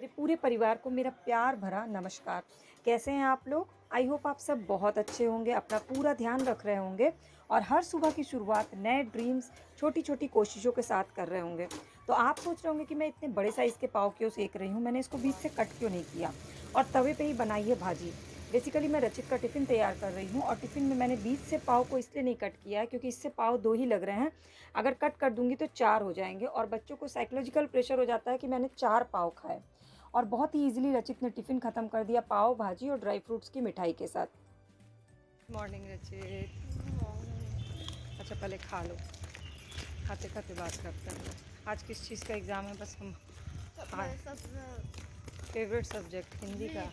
मेरे पूरे परिवार को मेरा प्यार भरा नमस्कार। कैसे हैं आप लोग? आई होप आप सब बहुत अच्छे होंगे, अपना पूरा ध्यान रख रहे होंगे और हर सुबह की शुरुआत नए ड्रीम्स, छोटी-छोटी कोशिशों के साथ कर रहे होंगे। तो आप सोच रहे होंगे कि मैं इतने बड़े साइज़ के पाव क्यों सेक रही हूँ, मैंने इसको बीच से कट क्यों नहीं किया और तवे पे ही बनाई है भाजी। बेसिकली मैं रचित का टिफ़िन तैयार कर रही हूँ और टिफ़िन में मैंने बीच से पाव को इसलिए नहीं कट किया है क्योंकि इससे पाव 2 ही लग रहे हैं। अगर कट कर दूँगी तो 4 हो जाएँगे और बच्चों को साइकोलॉजिकल प्रेशर हो जाता है कि मैंने 4 पाव खाए। और बहुत ही ईज़िली रचित ने टिफ़िन ख़त्म कर दिया पाव भाजी और ड्राई फ्रूट्स की मिठाई के साथ। मॉर्निंग रचित। अच्छा पहले खा लो, खाते-खाते बात करते हैं। आज किस चीज़ का एग्ज़ाम है? बस हम फेवरेट सब्जेक्ट हिंदी का।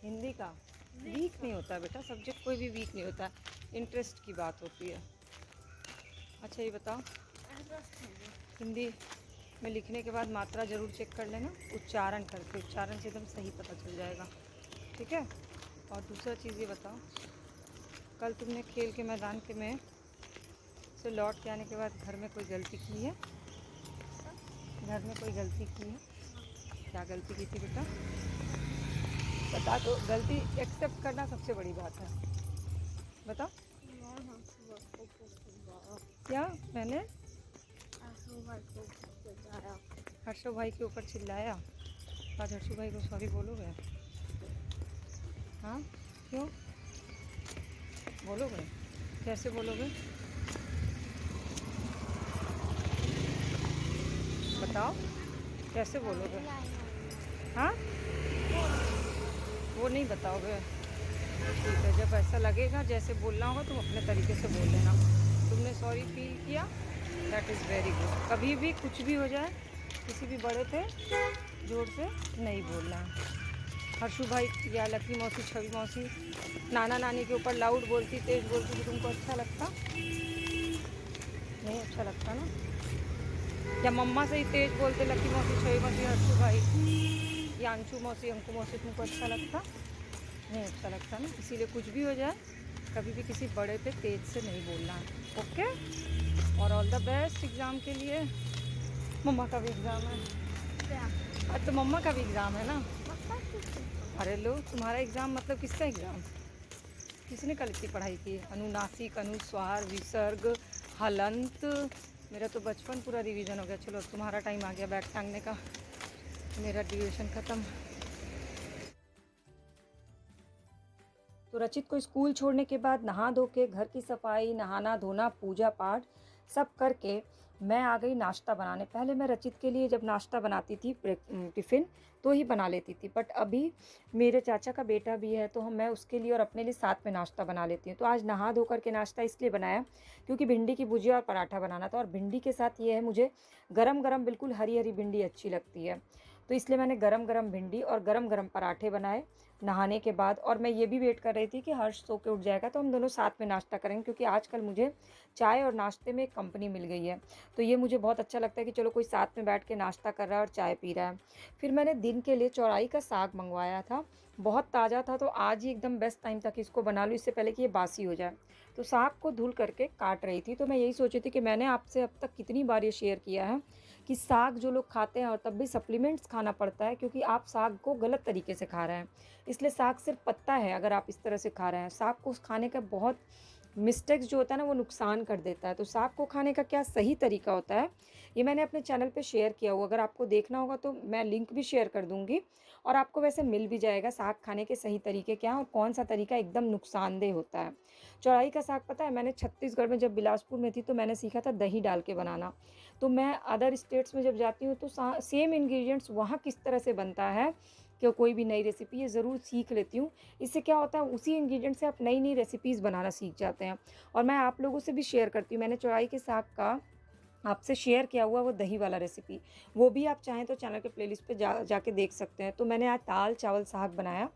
हिंदी का वीक नहीं होता बेटा, सब्जेक्ट कोई भी वीक नहीं होता, इंटरेस्ट की बात होती है। अच्छा ये बताओ, हिंदी में लिखने के बाद मात्रा ज़रूर चेक कर लेना, उच्चारण करके, उच्चारण से एकदम सही पता चल जाएगा, ठीक है? और दूसरा चीज़ ये बताओ, कल तुमने खेल के मैदान के में से लौट के आने के बाद घर में कोई गलती की है? घर में कोई गलती की है? क्या गलती की थी बेटा? बता दो। गलती एक्सेप्ट करना सबसे बड़ी बात है, बताओ। क्या मैंने हर्षो भाई के ऊपर चिल्लाया? आज हर्षो भाई को सॉरी बोलोगे? हाँ, क्यों बोलोगे? कैसे बोलोगे? बताओ कैसे बोलोगे? हाँ, वो नहीं बताओगे? ठीक है, जब ऐसा लगेगा जैसे बोलना होगा तुम अपने तरीके से बोल लेना। तुमने सॉरी फील किया, दैट इज़ वेरी गुड। कभी भी कुछ भी हो जाए, किसी भी बड़े पे जोर से नहीं बोलना है। हर्षू भाई या लकी मौसी, छवि मौसी, नाना नानी के ऊपर लाउड बोलती, तेज़ बोलती तो तुमको अच्छा लगता? नहीं अच्छा लगता ना? या मम्मा से ही तेज़ बोलते लकी मौसी, छवि मौसी, हर्षू भाई या अंशु मौसी, अंकु मौसी, तुमको अच्छा लगता? नहीं अच्छा लगता ना? इसीलिए कुछ भी हो जाए कभी भी किसी बड़े पे तेज़ से नहीं बोलना है, ओके? और ऑल द बेस्ट एग्ज़ाम के लिए। मम्मा का भी एग्ज़ाम है। अच्छा तो मम्मा का भी एग्ज़ाम है ना? अरे लो, तुम्हारा एग्ज़ाम मतलब किसका एग्ज़ाम? किसने कल इतनी पढ़ाई की? अनुनासिक, अनुस्वार, विसर्ग, हलंत। मेरा तो बचपन पूरा रिवीजन हो गया। चलो तुम्हारा टाइम आ गया बैग टांगने का, मेरा रिवीजन ख़त्म। तो रचित को स्कूल छोड़ने के बाद नहा धो के घर की सफाई, नहाना धोना, पूजा पाठ सब करके मैं आ गई नाश्ता बनाने। पहले मैं रचित के लिए जब नाश्ता बनाती थी टिफ़िन तो ही बना लेती थी, बट अभी मेरे चाचा का बेटा भी है तो मैं उसके लिए और अपने लिए साथ में नाश्ता बना लेती हूँ। तो आज नहा धो कर के नाश्ता इसलिए बनाया क्योंकि भिंडी की भुजिया और पराठा बनाना था और भिंडी के साथ ये है मुझे गरम गरम बिल्कुल हरी हरी भिंडी अच्छी लगती है, तो इसलिए मैंने गरम गरम भिंडी और गरम गरम पराठे बनाए नहाने के बाद। और मैं ये भी वेट कर रही थी कि हर्ष सो के उठ जाएगा तो हम दोनों साथ में नाश्ता करेंगे क्योंकि आजकल मुझे चाय और नाश्ते में एक कंपनी मिल गई है, तो ये मुझे बहुत अच्छा लगता है कि चलो कोई साथ में बैठ के नाश्ता कर रहा है और चाय पी रहा है। फिर मैंने दिन के लिए चौराई का साग मंगवाया था, बहुत ताज़ा था तो आज ही एकदम बेस्ट टाइम था कि इसको बना लूँ इससे पहले कि ये बासी हो जाए। तो साग को धुल करके काट रही थी, तो मैं यही सोची थी कि मैंने आपसे अब तक कितनी बार ये शेयर किया है कि साग जो लोग खाते हैं और तब भी सप्लीमेंट्स खाना पड़ता है क्योंकि आप साग को गलत तरीके से खा रहे हैं। इसलिए साग सिर्फ पत्ता है, अगर आप इस तरह से खा रहे हैं साग को खाने का बहुत मिस्टेक्स जो होता है ना वो नुकसान कर देता है। तो साग को खाने का क्या सही तरीका होता है ये मैंने अपने चैनल पे शेयर किया हुआ, अगर आपको देखना होगा तो मैं लिंक भी शेयर कर दूँगी और आपको वैसे मिल भी जाएगा साग खाने के सही तरीके क्या हैं और कौन सा तरीका एकदम नुकसानदेह होता है। चौराई का साग पता है, मैंने छत्तीसगढ़ में जब बिलासपुर में थी तो मैंने सीखा था दही डाल के बनाना। तो मैं अदर स्टेट्स में जब जाती हूँ तो सेम इंग्रेडिएंट्स वहाँ किस तरह से बनता है कि कोई भी नई रेसिपी ये ज़रूर सीख लेती हूँ। इससे क्या होता है उसी इंग्रेडिएंट से आप नई नई रेसिपीज़ बनाना सीख जाते हैं और मैं आप लोगों से भी शेयर करती हूँ। मैंने चौराई के साग का आपसे शेयर किया हुआ वो दही वाला रेसिपी, वो भी आप चाहें तो चैनल के प्लेलिस्ट पे जाके देख सकते हैं। तो मैंने आज दाल चावल साग बनाया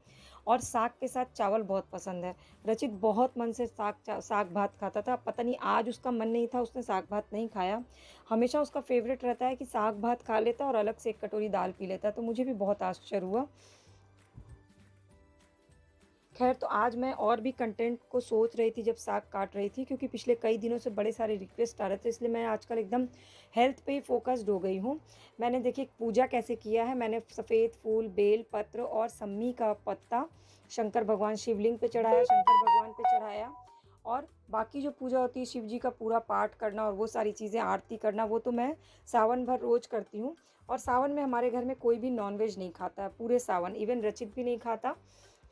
और साग के साथ चावल बहुत पसंद है। रचित बहुत मन से साग भात खाता था, पता नहीं आज उसका मन नहीं था, उसने साग भात नहीं खाया। हमेशा उसका फेवरेट रहता है कि साग भात खा लेता और अलग से एक कटोरी दाल पी लेता, तो मुझे भी बहुत आश्चर्य हुआ। खैर तो आज मैं और भी कंटेंट को सोच रही थी जब साग काट रही थी, क्योंकि पिछले कई दिनों से बड़े सारे रिक्वेस्ट आ रहे थे, इसलिए मैं आजकल एकदम हेल्थ पे ही फ़ोकस्ड हो गई हूँ। मैंने देखिए पूजा कैसे किया है, मैंने सफ़ेद फूल, बेल पत्र और सम्मी का पत्ता शंकर भगवान शिवलिंग पे चढ़ाया, शंकर भगवान पे चढ़ाया। और बाकी जो पूजा होती है शिव जी का पूरा पाठ करना और वो सारी चीज़ें आरती करना, वो तो मैं सावन भर रोज़ करती हूँ। और सावन में हमारे घर में कोई भी नॉनवेज नहीं खाता है, पूरे सावन, इवन रचित भी नहीं खाता।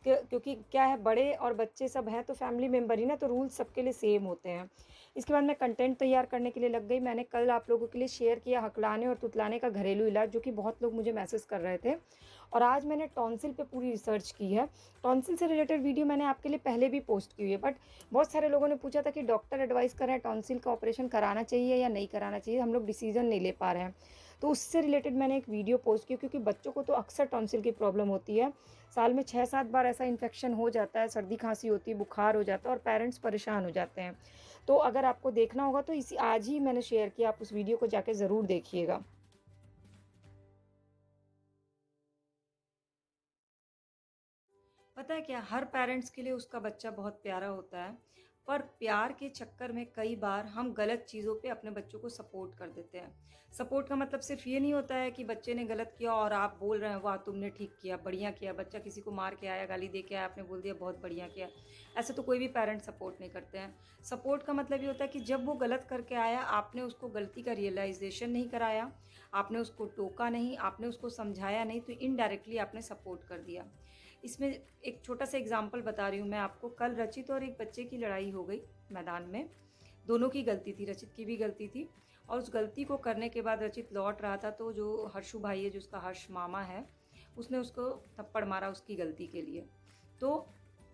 क्योंकि क्या है, बड़े और बच्चे सब हैं तो फैमिली मेम्बर ही ना, तो रूल्स सबके लिए सेम होते हैं। इसके बाद मैं कंटेंट तैयार करने के लिए लग गई। मैंने कल आप लोगों के लिए शेयर किया हकलाने और तुतलाने का घरेलू इलाज, जो कि बहुत लोग मुझे मैसेज कर रहे थे। और आज मैंने टॉन्सिल पे पूरी रिसर्च की है। टॉन्सिल से रिलेटेड वीडियो मैंने आपके लिए पहले भी पोस्ट की हुई है, बट बहुत सारे लोगों ने पूछा था कि डॉक्टर एडवाइस कर रहे हैं टॉन्सिल का ऑपरेशन कराना चाहिए या नहीं कराना चाहिए, हम लोग डिसीजन नहीं ले पा रहे हैं। तो उससे रिलेटेड मैंने एक वीडियो पोस्ट की, क्योंकि बच्चों को तो अक्सर टॉन्सिल की प्रॉब्लम होती है। साल में 6-7 बार ऐसा इन्फेक्शन हो जाता है, सर्दी खांसी होती है, बुखार हो जाता है और पेरेंट्स परेशान हो जाते हैं। तो अगर आपको देखना होगा तो इसी आज ही मैंने शेयर किया, आप उस वीडियो को जाके ज़रूर देखिएगा। पता है क्या, हर पेरेंट्स के लिए उसका बच्चा बहुत प्यारा होता है, पर प्यार के चक्कर में कई बार हम गलत चीज़ों पे अपने बच्चों को सपोर्ट कर देते हैं। सपोर्ट का मतलब सिर्फ ये नहीं होता है कि बच्चे ने गलत किया और आप बोल रहे हैं वाह तुमने ठीक किया, बढ़िया किया। बच्चा किसी को मार के आया, गाली दे के आया, आपने बोल दिया बहुत बढ़िया किया। ऐसे तो कोई भी पेरेंट सपोर्ट नहीं करते हैं। सपोर्ट का मतलब ये होता है कि जब वो गलत करके आया, आपने उसको गलती का रियलाइजेशन नहीं कराया, आपने उसको टोका नहीं, आपने उसको समझाया नहीं, तो इनडायरेक्टली आपने सपोर्ट कर दिया। इसमें एक छोटा सा एग्जाम्पल बता रही हूँ मैं आपको। कल रचित और एक बच्चे की लड़ाई हो गई मैदान में। दोनों की गलती थी, रचित की भी गलती थी। और उस गलती को करने के बाद रचित लौट रहा था, तो जो हर्षु भाई है, जो उसका हर्ष मामा है, उसने उसको थप्पड़ मारा उसकी गलती के लिए। तो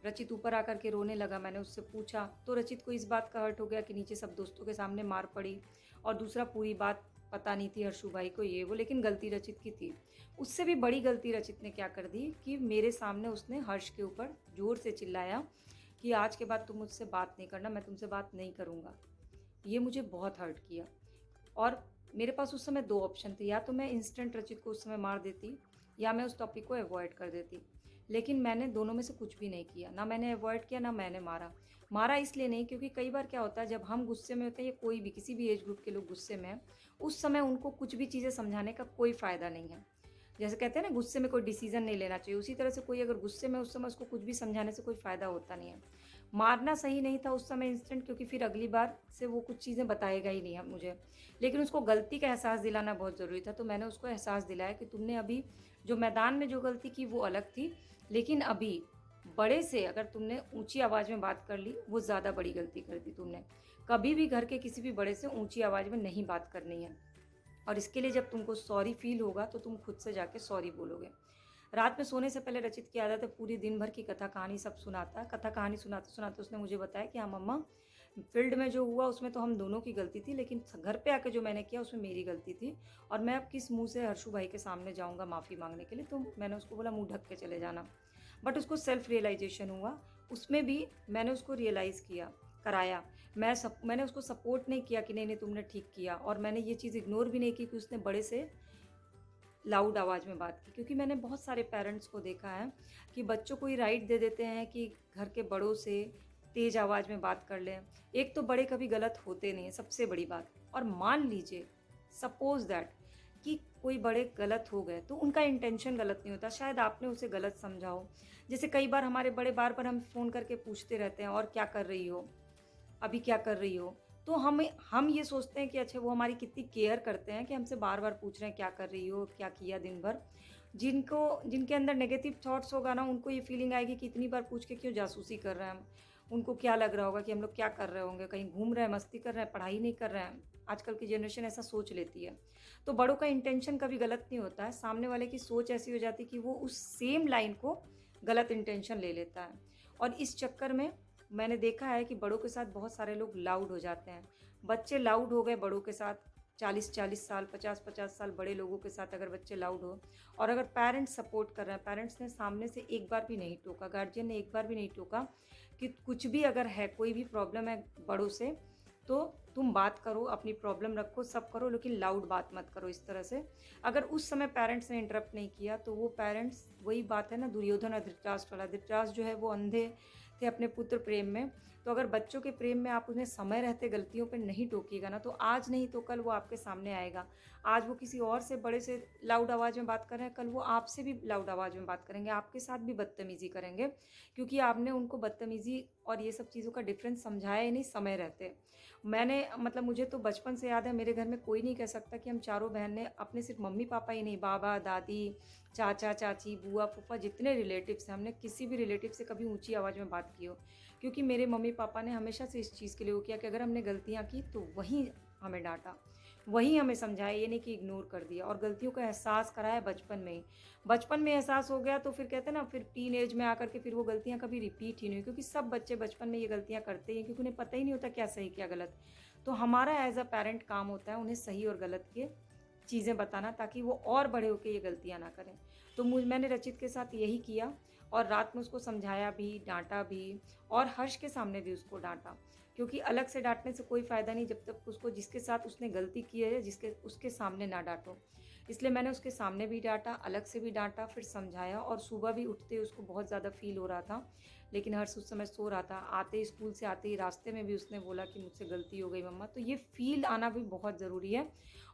रचित ऊपर आकर के रोने लगा। मैंने उससे पूछा तो रचित को इस बात का हर्ट हो गया कि नीचे सब दोस्तों के सामने मार पड़ी, और दूसरा पूरी बात पता नहीं थी हर्षु भाई को ये वो, लेकिन गलती रचित की थी। उससे भी बड़ी गलती रचित ने क्या कर दी कि मेरे सामने उसने हर्ष के ऊपर ज़ोर से चिल्लाया कि आज के बाद तुम मुझसे बात नहीं करना, मैं तुमसे बात नहीं करूँगा। ये मुझे बहुत हर्ट किया। और मेरे पास उस समय 2 ऑप्शन थे, या तो मैं इंस्टेंट रचित को उस समय मार देती, या मैं उस टॉपिक को अवॉइड कर देती। लेकिन मैंने दोनों में से कुछ भी नहीं किया, ना मैंने अवॉइड किया ना मैंने मारा। मारा इसलिए नहीं क्योंकि कई बार क्या होता है, जब हम गुस्से में होते हैं या कोई भी किसी भी एज ग्रुप के लोग गुस्से में हैं, उस समय उनको कुछ भी चीज़ें समझाने का कोई फ़ायदा नहीं है। जैसे कहते हैं ना, गुस्से में कोई डिसीजन नहीं लेना चाहिए, उसी तरह से कोई अगर गुस्से में उस समय उसको कुछ भी समझाने से कोई फ़ायदा होता नहीं है। मारना सही नहीं था उस समय इंस्टेंट, क्योंकि फिर अगली बार से वो कुछ चीज़ें बताएगा ही नहीं है मुझे। लेकिन उसको गलती का एहसास दिलाना बहुत ज़रूरी था, तो मैंने उसको एहसास दिलाया कि तुमने अभी जो मैदान में जो गलती की वो अलग थी, लेकिन अभी बड़े से अगर तुमने ऊंची आवाज़ में बात कर ली, वो ज़्यादा बड़ी गलती कर दी तुमने। कभी भी घर के किसी भी बड़े से ऊंची आवाज़ में नहीं बात करनी है। और इसके लिए जब तुमको सॉरी फील होगा तो तुम खुद से जाके सॉरी बोलोगे। रात में सोने से पहले रचित की आदत है पूरी दिन भर की कथा कहानी सब सुनाता है। कथा कहानी सुनाते सुनाते उसने मुझे बताया कि हाँ मम्मा, फील्ड में जो हुआ उसमें तो हम दोनों की गलती थी, लेकिन घर पे आके जो मैंने किया उसमें मेरी गलती थी। और मैं अब किस मुंह से हर्षु भाई के सामने जाऊंगा माफ़ी मांगने के लिए। तो मैंने उसको बोला मुंह ढक के चले जाना। बट उसको सेल्फ रियलाइजेशन हुआ। उसमें भी मैंने उसको रियलाइज़ किया, कराया। मैंने उसको सपोर्ट नहीं किया कि नहीं नहीं तुमने ठीक किया, और मैंने ये चीज़ इग्नोर भी नहीं की कि उसने बड़े से लाउड आवाज़ में बात की। क्योंकि मैंने बहुत सारे पेरेंट्स को देखा है कि बच्चों को ही राइट दे देते हैं कि घर के बड़ों से तेज़ आवाज़ में बात कर लें। एक तो बड़े कभी गलत होते नहीं है, सबसे बड़ी बात। और मान लीजिए सपोज़ दैट कि कोई बड़े गलत हो गए, तो उनका इंटेंशन गलत नहीं होता, शायद आपने उसे गलत समझा हो। जैसे कई बार हमारे बड़े बार बार हम फ़ोन करके पूछते रहते हैं और क्या कर रही हो, अभी क्या कर रही हो। तो हम ये सोचते हैं कि अच्छा वो हमारी कितनी केयर करते हैं कि हमसे बार बार पूछ रहे हैं क्या कर रही हो, क्या किया दिन भर। जिनके अंदर नेगेटिव थॉट्स होगा ना, उनको ये फीलिंग आएगी कि इतनी बार पूछ के क्यों जासूसी कर रहे हैं हम। उनको क्या लग रहा होगा कि हम लोग क्या कर रहे होंगे, कहीं घूम रहे हैं, मस्ती कर रहे हैं, पढ़ाई नहीं कर रहे हैं। आजकल की जनरेशन ऐसा सोच लेती है। तो बड़ों का इंटेंशन कभी गलत नहीं होता है, सामने वाले की सोच ऐसी हो जाती है कि वो उस सेम लाइन को गलत इंटेंशन ले लेता है। और इस चक्कर में मैंने देखा है कि बड़ों के साथ बहुत सारे लोग लाउड हो जाते हैं। बच्चे लाउड हो गए बड़ों के साथ, 40-40 साल, 50-50 साल बड़े लोगों के साथ अगर बच्चे लाउड हो, और अगर पेरेंट्स सपोर्ट कर रहे हैं, पेरेंट्स ने सामने से एक बार भी नहीं टोका, गार्जियन ने एक बार भी नहीं टोका कि कुछ भी अगर है, कोई भी प्रॉब्लम है बड़ों से, तो तुम बात करो, अपनी प्रॉब्लम रखो, सब करो, लेकिन लाउड बात मत करो इस तरह से। अगर उस समय पेरेंट्स ने इंटरप्ट नहीं किया तो वो पेरेंट्स, वही बात है ना दुर्योधन और धृतराष्ट्र वाला, धृतराष्ट्र जो है वो अंधे थे अपने पुत्र प्रेम में। तो अगर बच्चों के प्रेम में आप उन्हें समय रहते गलतियों पे नहीं टोकिएगा ना, तो आज नहीं तो कल वो आपके सामने आएगा। आज वो किसी और से बड़े से लाउड आवाज़ में बात कर रहे हैं, कल वो आपसे भी लाउड आवाज़ में बात करेंगे, आपके साथ भी बदतमीज़ी करेंगे, क्योंकि आपने उनको बदतमीज़ी और ये सब चीज़ों का डिफरेंस समझाया ही नहीं समय रहते। मैंने मतलब मुझे तो बचपन से याद है, मेरे घर में कोई नहीं कह सकता कि हम चारों बहन ने अपने सिर्फ मम्मी पापा ही नहीं, बाबा दादी, चाचा चाची, बुआ फूफा, जितने रिलेटिव्स हैं, हमने किसी भी रिलेटिव से कभी ऊंची आवाज़ में बात की हो। क्योंकि मेरे मम्मी पापा ने हमेशा से इस चीज़ के लिए वो किया कि अगर हमने गलतियाँ की तो वहीं हमें डांटा, वहीं हमें समझाया, ये नहीं कि इग्नोर कर दिया, और गलतियों का एहसास कराया बचपन में ही। बचपन में एहसास हो गया तो फिर कहते हैं ना, फिर टीन एज में आकर के फिर वो गलतियाँ कभी रिपीट ही नहीं हुई, क्योंकि सब बच्चे बचपन में ये गलतियाँ करते हैं, क्योंकि उन्हें पता ही नहीं होता क्या सही क्या गलत। तो हमारा एज अ पेरेंट काम होता है उन्हें सही और गलत के चीज़ें बताना, ताकि वो और बड़े होकर ये गलतियाँ ना करें। तो मैंने रचित के साथ यही किया, और रात में उसको समझाया भी, डांटा भी, और हर्ष के सामने भी उसको डांटा, क्योंकि अलग से डांटने से कोई फ़ायदा नहीं जब तक उसको जिसके साथ उसने गलती की है जिसके उसके सामने ना डांटो। इसलिए मैंने उसके सामने भी डांटा, अलग से भी डांटा, फिर समझाया। और सुबह भी उठते उसको बहुत ज़्यादा फील हो रहा था, लेकिन हर्ष उस समय सो रहा था। आते ही स्कूल से आते ही रास्ते में भी उसने बोला कि मुझसे गलती हो गई मम्मा। तो ये फील आना भी बहुत ज़रूरी है,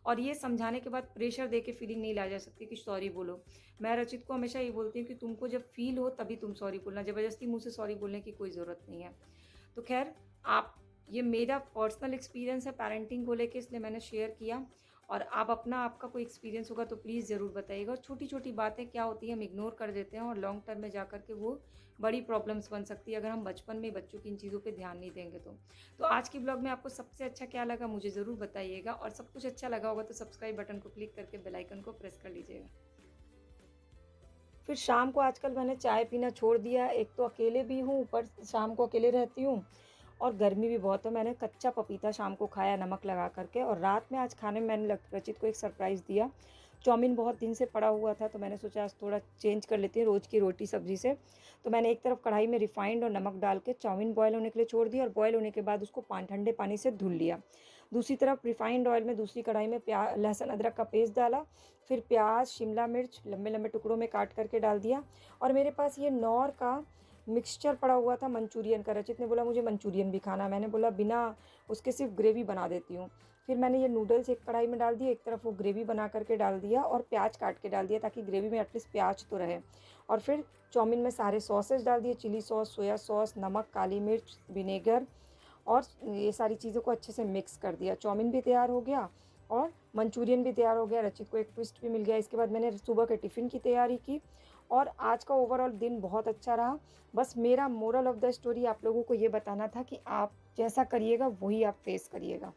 और ये समझाने के बाद प्रेशर दे के फीलिंग नहीं लाई जा सकती कि सॉरी बोलो। मैं रचित को हमेशा ये बोलती हूँ कि तुमको जब फील हो तभी तुम सॉरी बोलना, ज़बरदस्ती मुँह से सॉरी बोलने की कोई ज़रूरत नहीं है। तो खैर, आप, ये मेरा पर्सनल एक्सपीरियंस है पेरेंटिंग को लेके, इसलिए मैंने शेयर किया। और आप अपना, आपका कोई एक्सपीरियंस होगा तो प्लीज़ ज़रूर बताइएगा। और छोटी छोटी बातें क्या होती हैं, हम इग्नोर कर देते हैं, और लॉन्ग टर्म में जा कर के वो बड़ी प्रॉब्लम्स बन सकती है अगर हम बचपन में बच्चों की इन चीज़ों पे ध्यान नहीं देंगे तो आज की ब्लॉग में आपको सबसे अच्छा क्या लगा मुझे ज़रूर बताइएगा, और सब कुछ अच्छा लगा होगा तो सब्सक्राइब बटन को क्लिक करके बेल आइकन को प्रेस कर लीजिएगा। फिर शाम को आजकल मैंने चाय पीना छोड़ दिया है। एक तो अकेले भी हूँ, ऊपर शाम को अकेले रहती हूँ, और गर्मी भी बहुत है। मैंने कच्चा पपीता शाम को खाया नमक लगा करके। और रात में आज खाने में मैंने रचित को एक सरप्राइज़ दिया। चाउमीन बहुत दिन से पड़ा हुआ था, तो मैंने सोचा आज थोड़ा चेंज कर लेती हूँ रोज़ की रोटी सब्ज़ी से। तो मैंने एक तरफ कढ़ाई में रिफाइंड और नमक डाल के चाउमीन बॉयल होने के लिए छोड़ दिया, और बॉयल होने के बाद उसको ठंडे पानी से धुल लिया। दूसरी तरफ रिफाइंड ऑयल में दूसरी कढ़ाई में लहसुन अदरक का पेस्ट डाला, फिर प्याज शिमला मिर्च लंबे लंबे टुकड़ों में काट करके डाल दिया। और मेरे पास ये नौर का मिक्सचर पड़ा हुआ था मंचूरियन का। रचित ने बोला मुझे मंचूरियन भी खाना, मैंने बोला बिना उसके सिर्फ ग्रेवी बना देती हूँ। फिर मैंने ये नूडल्स एक कढ़ाई में डाल दिए, एक तरफ वो ग्रेवी बना करके डाल दिया, और प्याज काट के डाल दिया ताकि ग्रेवी में एटलीस्ट प्याज तो रहे। और फिर चाउमीन में सारे सॉसेज डाल दिए, चिली सॉस, सोया सॉस, नमक, काली मिर्च, विनेगर, और ये सारी चीज़ों को अच्छे से मिक्स कर दिया। चाउमीन भी तैयार हो गया और मंचूरियन भी तैयार हो गया। रचित को एक ट्विस्ट भी मिल गया। इसके बाद मैंने सुबह के टिफ़िन की तैयारी की, और आज का ओवरऑल दिन बहुत अच्छा रहा। बस मेरा मोरल ऑफ़ द स्टोरी आप लोगों को ये बताना था कि आप जैसा करिएगा वही आप फेस करिएगा।